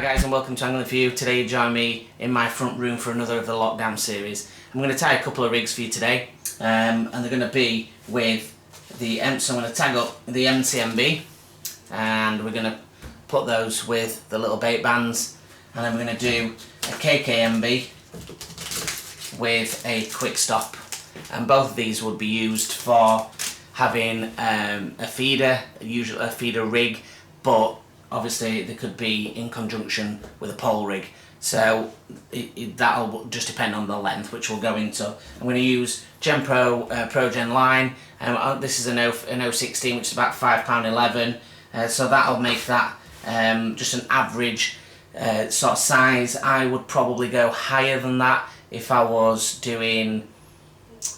guys, and welcome to Angling For You. Today you join me in my front room for another of the lockdown series. I'm going to tie a couple of rigs for you today, and they're going to be with the so I'm going to tag up the KKM Bee, and we're going to put those with the little bait bands, and then we're going to do a KKM Bee with a quick stop, and both of these would be used for having a feeder, usually a feeder rig, but obviously they could be in conjunction with a pole rig, so that'll just depend on the length, which we'll go into. I'm going to use Genpro ProGen line, and this is an 016, which is about £5.11, so that'll make that just an average sort of size. I would probably go higher than that if I was doing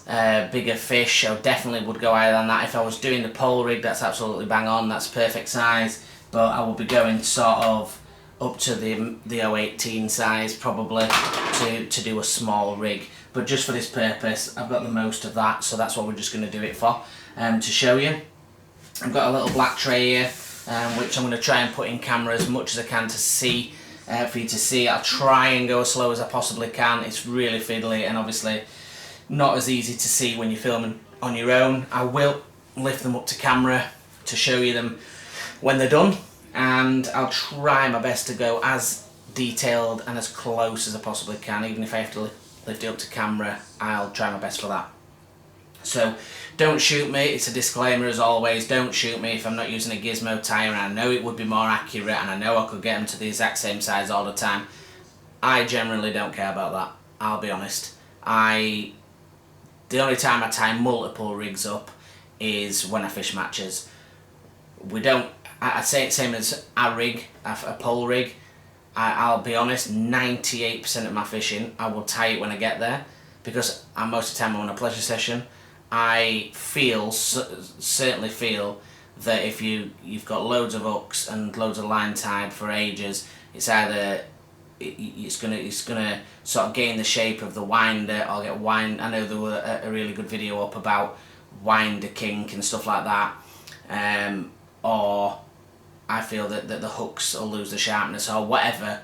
bigger fish. I definitely would go higher than that. If I was doing the pole rig, that's absolutely bang on, that's perfect size. But I will be going sort of up to the 018 size probably to do a small rig. But just for this purpose, I've got the most of that, so that's what we're just going to do it for. To show you, I've got a little black tray here, which I'm going to try and put in camera as much as I can to see, for you to see. I'll try and go as slow as I possibly can. It's really fiddly and obviously not as easy to see when you're filming on your own. I will lift them up to camera to show you them when they're done, and I'll try my best to go as detailed and as close as I possibly can. Even if I have to lift it up to camera, I'll try my best for that. So don't shoot me, it's a disclaimer as always, don't shoot me if I'm not using a gizmo tire, and I know it would be more accurate and I know I could get them to the exact same size all the time. I generally don't care about that, I'll be honest. The only time I tie multiple rigs up is when I fish matches. I'd say it's same as a rig, a pole rig. I'll be honest, 98% of my fishing I will tie it when I get there, because most of the time I'm on a pleasure session. I certainly feel that if you've got loads of hooks and loads of line tied for ages, it's either it's gonna sort of gain the shape of the winder or get wind. I know there were a really good video up about winder kink and stuff like that, or I feel that the hooks will lose the sharpness or whatever,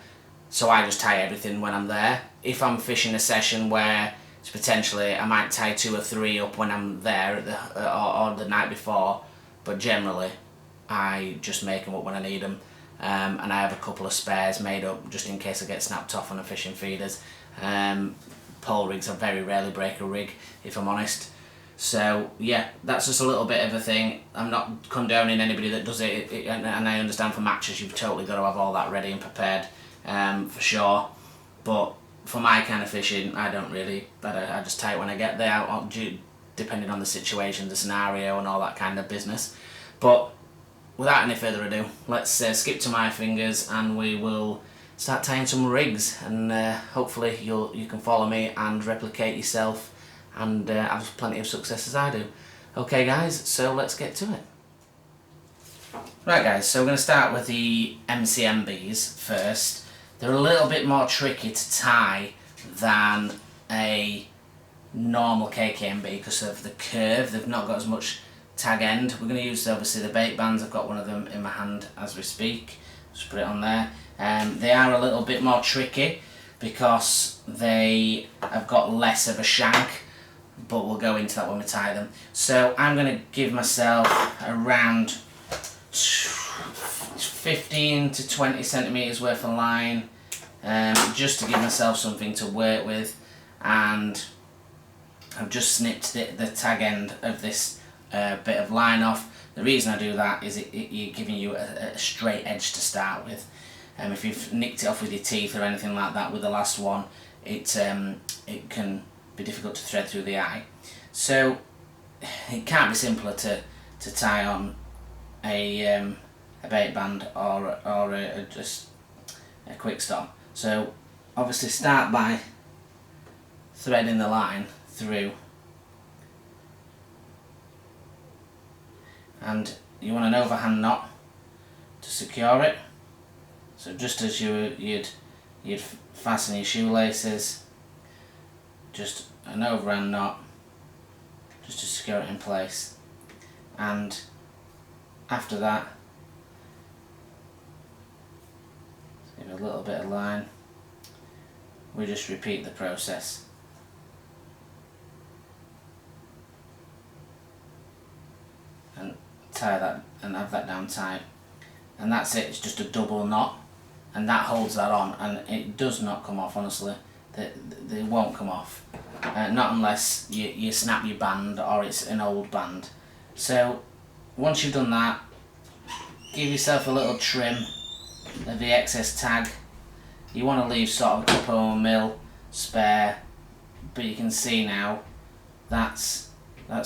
so I just tie everything when I'm there. If I'm fishing a session where it's potentially, I might tie 2 or 3 up when I'm there or the night before, but generally I just make them up when I need them, and I have a couple of spares made up just in case I get snapped off on a fishing feeders. Pole rigs, I very rarely break a rig, if I'm honest. So yeah, that's just a little bit of a thing. I'm not condoning anybody that does it, and I understand for matches you've totally got to have all that ready and prepared, for sure. But for my kind of fishing, I don't really. I just tie it when I get there, depending on the situation, the scenario, and all that kind of business. But without any further ado, let's skip to my fingers, and we will start tying some rigs, and hopefully you can follow me and replicate yourself and have plenty of success as I do. Okay guys, so let's get to it. Right guys, so we're going to start with the KKM Bees first. They're a little bit more tricky to tie than a normal KKM Bee because of the curve. They've not got as much tag end. We're going to use obviously the bait bands. I've got one of them in my hand as we speak. Just put it on there. They are a little bit more tricky because they have got less of a shank, but we'll go into that when we tie them. So I'm going to give myself around 15 to 20 centimetres worth of line, just to give myself something to work with, and I've just snipped the tag end of this bit of line off. The reason I do that is you're giving you a straight edge to start with. If you've nicked it off with your teeth or anything like that with the last one, it can be difficult to thread through the eye. So it can't be simpler to tie on a bait band or just a quick stop. So obviously start by threading the line through, and you want an overhand knot to secure it. So just as you'd fasten your shoelaces, just an overhand knot just to secure it in place, and after that, give it a little bit of line. We just repeat the process. And tie that and have that down tight. And that's it, it's just a double knot. And that holds that on, and it does not come off, honestly. They won't come off. Not unless you snap your band or it's an old band. So once you've done that, give yourself a little trim of the excess tag. You want to leave sort of a couple of mil spare, but you can see now that's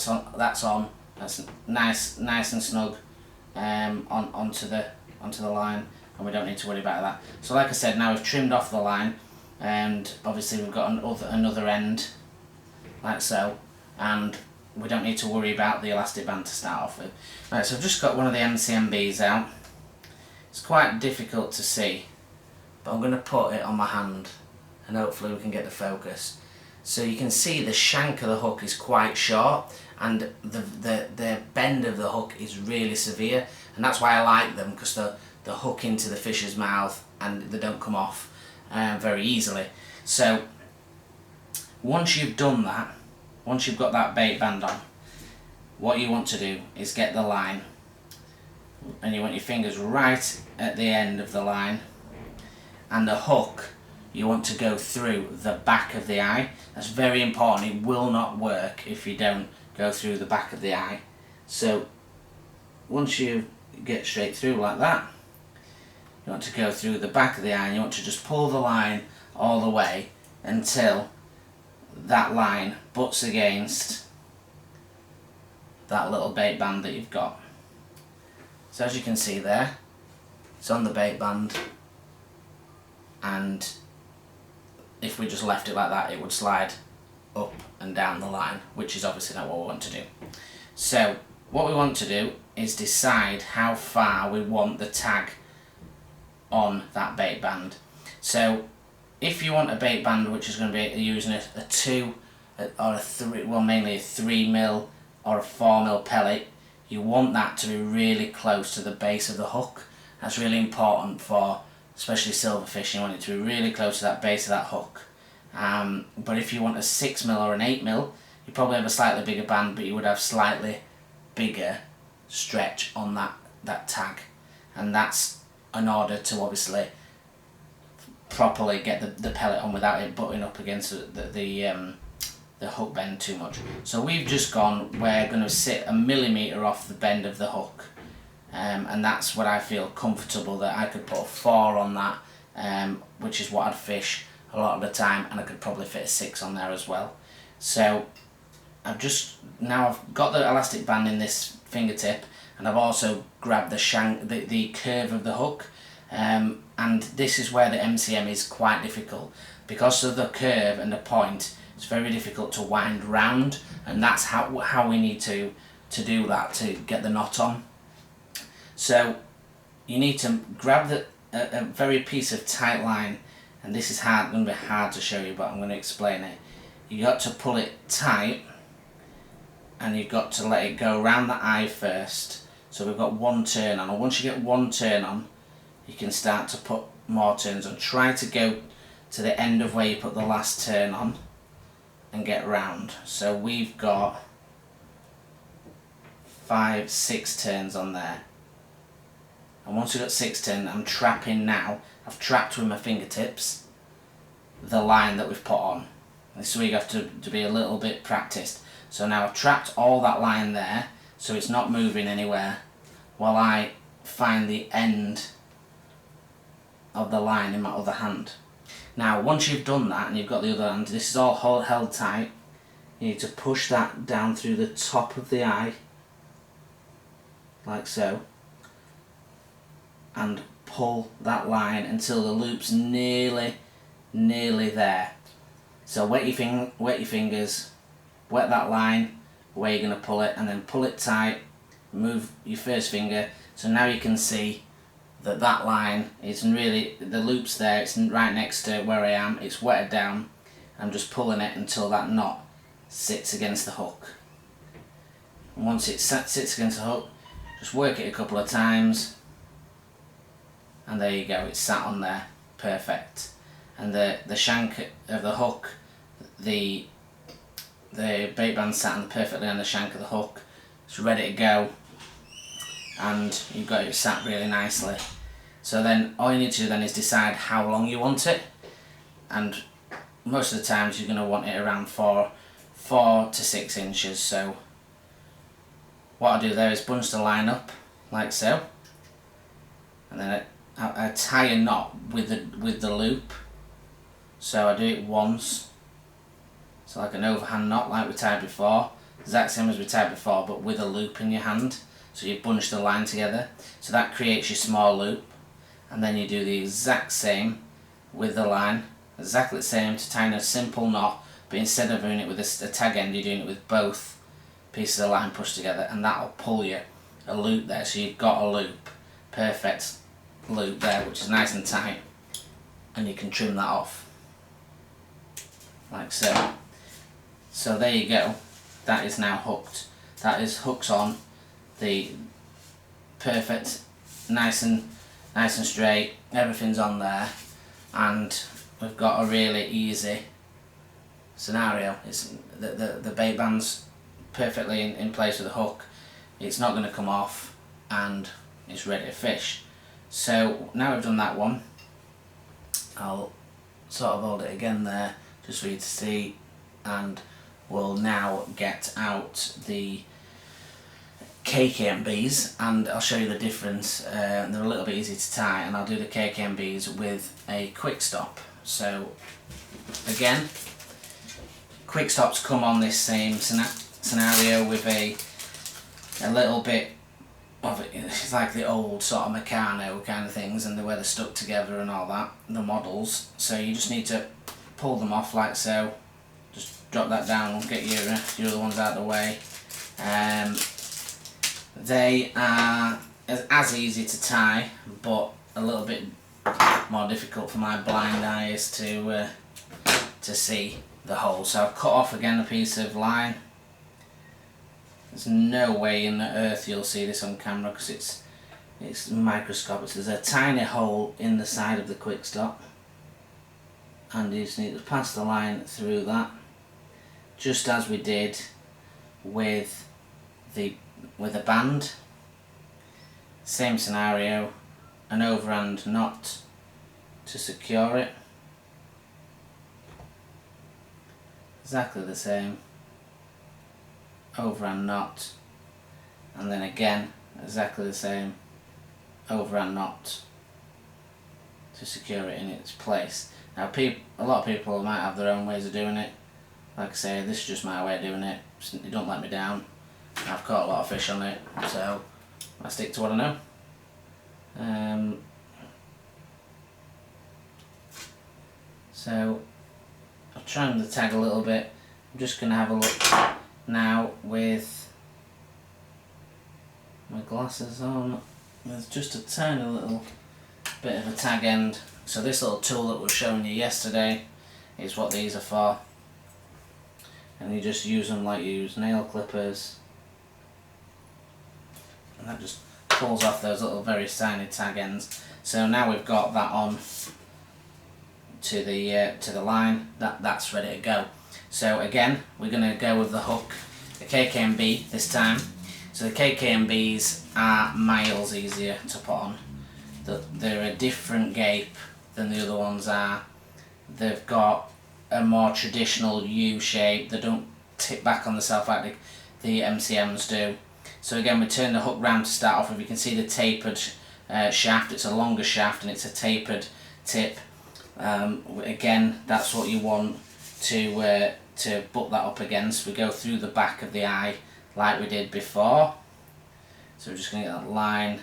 on. That's nice and snug onto the line, and we don't need to worry about that. So like I said, now we've trimmed off the line, and obviously we've got another end like so, and we don't need to worry about the elastic band to start off with. Right, so I've just got one of the KKM Bees out. It's quite difficult to see, but I'm going to put it on my hand and hopefully we can get the focus. So you can see the shank of the hook is quite short, and the bend of the hook is really severe, and that's why I like them, because the hook into the fish's mouth and they don't come off very easily. So once you've done that, once you've got that bait band on, what you want to do is get the line, and you want your fingers right at the end of the line, and the hook you want to go through the back of the eye. That's very important. It will not work if you don't go through the back of the eye. So once you get straight through like that, you want to go through the back of the eye, and you want to just pull the line all the way until that line butts against that little bait band that you've got. So as you can see there, it's on the bait band, and if we just left it like that, it would slide up and down the line, which is obviously not what we want to do. So what we want to do is decide how far we want the tag on that bait band. So if you want a bait band which is going to be using a 2 or a 3, well mainly a 3mm or a 4mm pellet, you want that to be really close to the base of the hook. That's really important for especially silverfish. You want it to be really close to that base of that hook. But if you want a 6mm or an 8mm, you probably have a slightly bigger band, but you would have slightly bigger stretch on that tag, and that's in order to obviously properly get the pellet on without it butting up against the hook bend too much. So we've just gone, we're going to sit a millimetre off the bend of the hook, and that's what I feel comfortable that I could put a 4 on that, which is what I'd fish a lot of the time, and I could probably fit a 6 on there as well. So I've got the elastic band in this fingertip, and I've also grabbed the shank, the curve of the hook, and this is where the MCM is quite difficult. Because of the curve and the point, it's very difficult to wind round, and that's how we need to do that to get the knot on. So you need to grab a very piece of tight line, and this is going to be hard to show you, but I'm going to explain it. You got to pull it tight, and you've got to let it go around the eye first. So we've got one turn on, and once you get one turn on, you can start to put more turns on. Try to go to the end of where you put the last turn on and get round. So we've got 5, 6 turns on there. And once we've got 6 turns, I'm trapping now. I've trapped with my fingertips the line that we've put on. This is where you have to be a little bit practiced. So now I've trapped all that line there, so it's not moving anywhere, while I find the end of the line in my other hand. Now once you've done that and you've got the other hand, this is all held tight, you need to push that down through the top of the eye, like so, and pull that line until the loop's nearly there. So wet your fingers, wet that line where you're going to pull it, and then pull it tight, move your first finger, so now you can see that line is really, the loop's there, it's right next to where I am, it's wetted down. I'm just pulling it until that knot sits against the hook. And once it sits against the hook, just work it a couple of times, and there you go, it's sat on there perfect. And the shank of the hook, the bait band sat perfectly on the shank of the hook. It's ready to go, and you've got it sat really nicely. So then all you need to do then is decide how long you want it, and most of the times you're going to want it around 4 to 6 inches. So what I do there is bunch the line up like so, and then I tie a knot with the loop. So I do it once, so like an overhand knot like we tied before, exact same as we tied before, but with a loop in your hand. So you bunch the line together, so that creates your small loop, and then you do the exact same with the line, exactly the same, to tie in a simple knot, but instead of doing it with a tag end, you're doing it with both pieces of line pushed together, and that'll pull you a loop there. So you've got a loop, perfect loop there, which is nice and tight, and you can trim that off like so. So there you go, that is now hooked. That is hooks on, the perfect, nice and straight, everything's on there, and we've got a really easy scenario. It's the bait band's perfectly in place with the hook, it's not going to come off, and it's ready to fish. So now we've done that one, I'll sort of hold it again there just for you to see, and we'll now get out the KKM Bees, and I'll show you the difference. They're a little bit easy to tie, and I'll do the KKM Bees with a quick stop. So again, quick stops come on this same scenario with a little bit of it. It's like the old sort of Meccano kind of things, and where they're stuck together and all that, the models. So you just need to pull them off like so. Just drop that down and get your other ones out of the way. They are as easy to tie, but a little bit more difficult for my blind eyes to see the hole. So I've cut off again a piece of line. There's no way in the earth you'll see this on camera because it's microscopic. There's a tiny hole in the side of the quick stop, and you just need to pass the line through that, just as we did with the band. Same scenario, an overhand knot to secure it, exactly the same, overhand knot, and then again exactly the same, overhand knot to secure it in its place. Now a lot of people might have their own ways of doing it. Like I say, this is just my way of doing it. It don't let me down. I've caught a lot of fish on it, so I stick to what I know. So I'll trim the tag a little bit. I'm just going to have a look now with my glasses on. There's just a tiny little bit of a tag end. So this little tool that was showing you yesterday is what these are for. And you just use them like you use nail clippers. And that just pulls off those little very tiny tag ends. So now we've got that on to the line, that's ready to go. So again, we're going to go with the hook, the KKM Bee this time. So the KKM Bees are miles easier to put on. They're a different gape than the other ones are. They've got a more traditional U shape. They don't tip back on themselves like the MCMs do. So again, we turn the hook round to start off with. You can see the tapered shaft. It's a longer shaft and it's a tapered tip. Again, that's what you want to butt that up against. We go through the back of the eye like we did before. So we're just going to get that line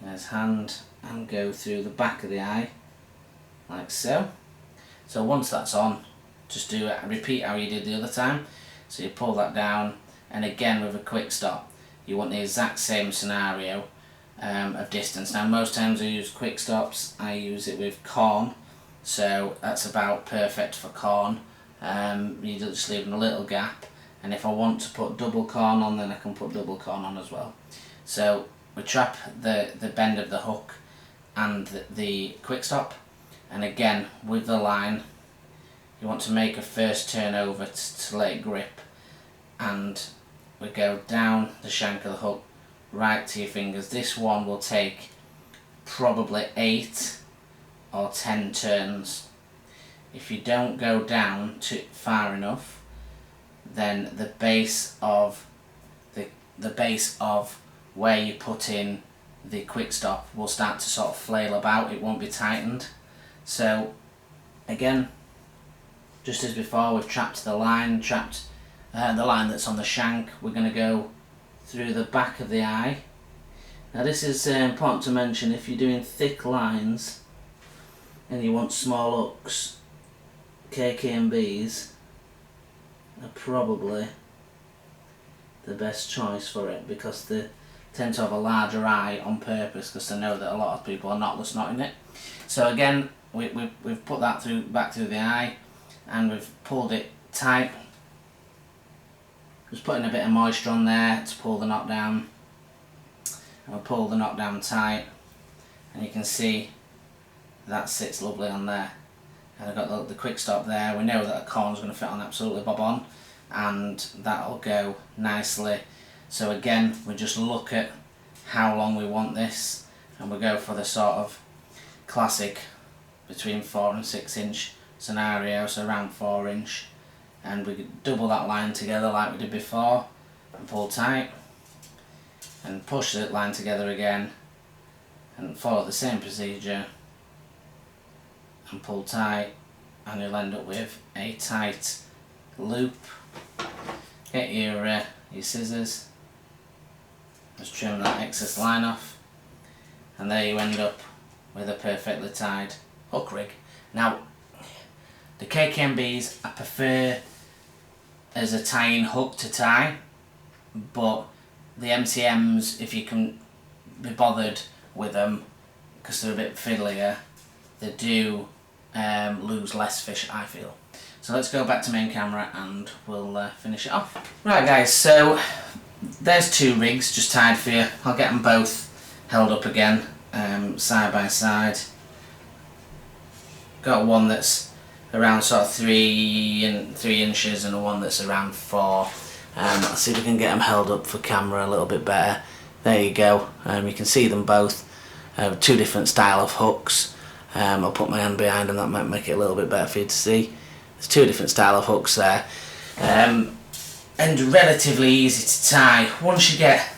in his hand and go through the back of the eye like so. So once that's on, just do it, repeat how you did the other time. So you pull that down, and again with a quick stop, you want the exact same scenario of distance. Now most times I use quick stops, I use it with corn, so that's about perfect for corn. You just leave a little gap, and if I want to put double corn on, then I can put double corn on as well. So we trap the bend of the hook and the quick stop, And again, with the line, you want to make a first turn over to let it grip, and we go down the shank of the hook right to your fingers. This one will take probably 8 or 10 turns. If you don't go down too far enough, then the base of where you put in the quick stop will start to sort of flail about. It won't be tightened. So again, just as before, we've trapped the line that's on the shank. We're going to go through the back of the eye. Now this is important to mention. If you're doing thick lines and you want small hooks, KKM Bees are probably the best choice for it, because they tend to have a larger eye on purpose, because they know that a lot of people are knotless knotting it. So again, we've put that back through the eye, and we've pulled it tight. Just putting a bit of moisture on there to pull the knot down, and we'll pull the knot down tight, and you can see that sits lovely on there. And I've got the quick stop there. We know that a corn's going to fit on absolutely bob on, and that'll go nicely. So again, we just look at how long we want this, and we go for the sort of classic between 4 and 6 inch scenario, so around 4 inch, and we double that line together like we did before, and pull tight, and push the line together again, and follow the same procedure, and pull tight, and you'll end up with a tight loop. Get your scissors, just trim that excess line off, and there you end up with a perfectly tied hook rig. Now, the KKM Bees I prefer as a tying hook to tie, but the MCMs, if you can be bothered with them, because they're a bit fiddlier, they do lose less fish, I feel. So let's go back to main camera and we'll finish it off. Right guys, so there's 2 rigs just tied for you. I'll get them both held up again, side by side. Got one that's around sort of 3 inches and one that's around 4. Let's see if we can get them held up for camera a little bit better. There you go. You can see them both. 2 different style of hooks. I'll put my hand behind them, that might make it a little bit better for you to see. There's 2 different style of hooks there, and relatively easy to tie. Once you get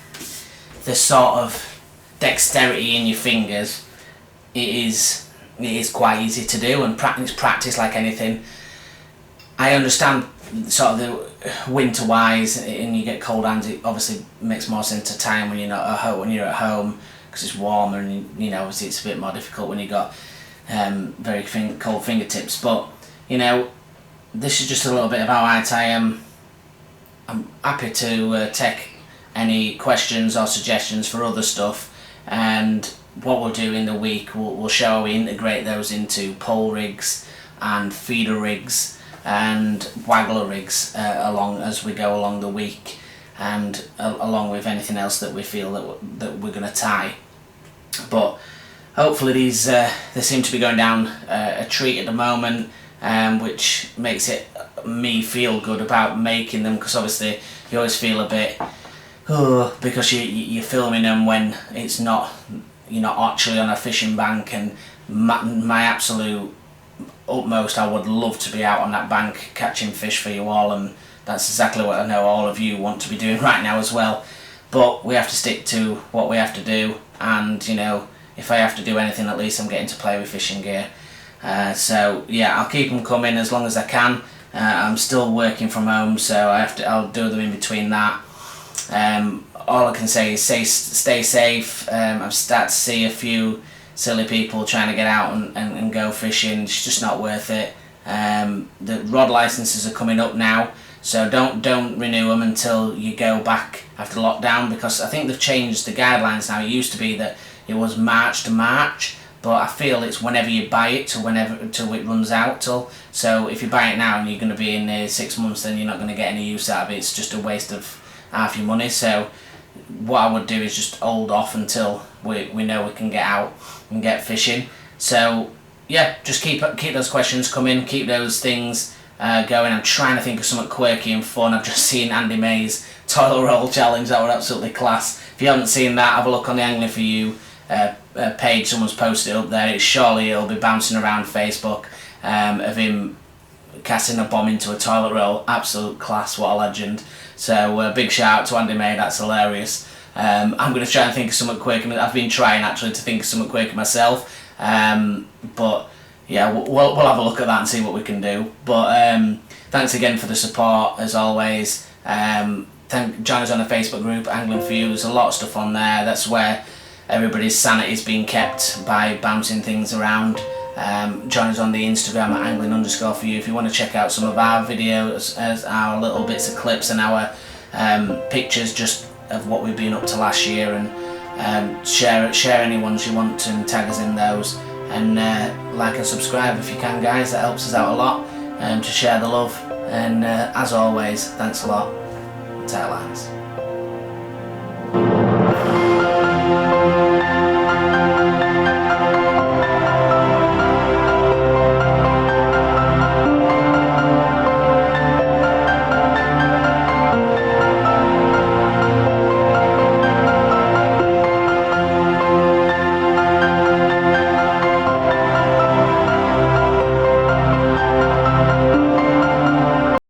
the sort of dexterity in your fingers, it is quite easy to do, and practice like anything. I understand sort of the winter wise, and you get cold hands, it obviously makes more sense to tie them when you're not at home, because it's warmer, and you know, obviously it's a bit more difficult when you've got very cold fingertips. But you know, this is just a little bit of how I tie them. I'm happy to take any questions or suggestions for other stuff, and what we'll do in the week, we'll show how we integrate those into pole rigs and feeder rigs and waggler rigs as we go along the week, and along with anything else that we feel that we're going to tie. But hopefully these they seem to be going down a treat at the moment, which makes me feel good about making them, because obviously you always feel a bit because you're filming them when it's not, you're not actually on a fishing bank, and my absolute utmost, I would love to be out on that bank catching fish for you all, and that's exactly what I know all of you want to be doing right now as well. But we have to stick to what we have to do, and you know, if I have to do anything, at least I'm getting to play with fishing gear. So yeah, I'll keep them coming as long as I can. I'm still working from home, so I'll do them in between that. All I can say is stay safe. I've started to see a few silly people trying to get out and go fishing. It's just not worth it. The rod licenses are coming up now, so don't renew them until you go back after lockdown, because I think they've changed the guidelines now. It used to be that it was March to March, but I feel it's whenever you buy it till it runs out till. So if you buy it now and you're going to be in 6 months, then you're not going to get any use out of it. It's just a waste of half your money. So what I would do is just hold off until we know we can get out and get fishing. So yeah, just keep those questions coming, keep those things going. I'm trying to think of something quirky and fun. I've just seen Andy May's toilet roll challenge. That was absolutely class. If you haven't seen that, have a look on the Angling For You page. Someone's posted it up there. It'll be bouncing around Facebook of him casting a bomb into a toilet roll. Absolute class, what a legend. So big shout out to Andy May, that's hilarious. I'm going to try and think of something quirky. I've been trying actually to think of something quirky myself, but yeah, we'll have a look at that and see what we can do. But thanks again for the support as always. Join us on the Facebook group Angling For You. There's a lot of stuff on there. That's where everybody's sanity is being kept by bouncing things around. Join us on the Instagram at angling_for_you if you want to check out some of our videos, as our little bits of clips and our pictures just of what we've been up to last year, and share any ones you want and tag us in those, and like and subscribe if you can, guys. That helps us out a lot, to share the love. And as always, thanks a lot. Tail lines.